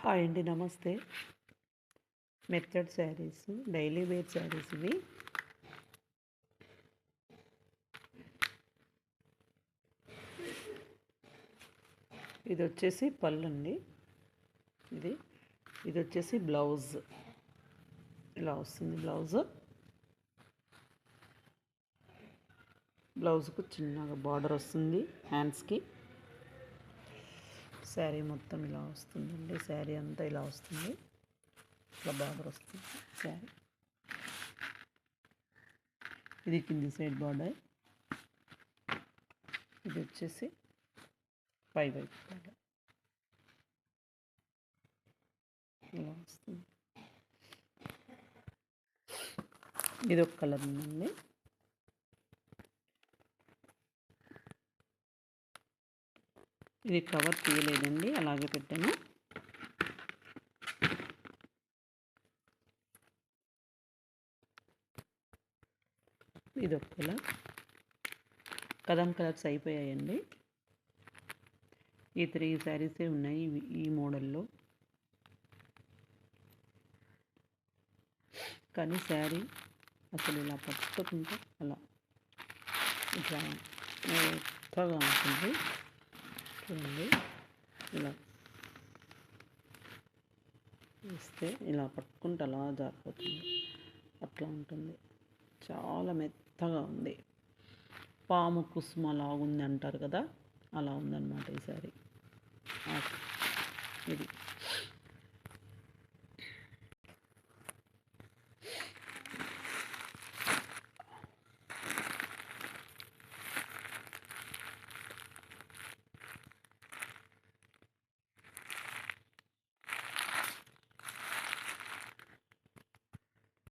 Hi అండి, నమస్తే. మెత్తడ్ saris, daily wear saris ఇవి. ఇది వచ్చేసి పళ్ళు అండి. ఇది ఇది వచ్చేసి బ్లౌజ్. ఇలా వస్తుంది బ్లౌజ్కు చిన్నగా బార్డర్ వస్తుంది హ్యాండ్స్కి. శారీ మొత్తం ఇలా వస్తుందండి. శారీ అంతా ఇలా వస్తుంది, ఇట్లా బార్డర్ వస్తుంది శారీ. ఇది కింది సైడ్ బార్డర్. ఇది వచ్చేసి పై వైపు బార్డర్ ఇలా వస్తుంది. ఇది ఒక కలర్ ఉందండి. ఇది కవర్ తీయలేదండి, అలాగే పెట్టాను. ఇది ఒక కలర్. కదం కలర్స్ అయిపోయాయండి. ఈ 3 శారీసే ఉన్నాయి ఈ మోడల్లో. కానీ శారీ అసలు ఇలా పట్టుకుంటే అలా ఇట్లా మెత్తగా ఉంటుంది. చూడండి, ఇలా ఇస్తే ఇలా పట్టుకుంటే అలా జారిపోతుంది, అట్లా ఉంటుంది. చాలా మెత్తగా ఉంది. పాము కుసుమ లాగుంది అంటారు కదా, అలా ఉందన్నమాట ఈ శారీ. ఇది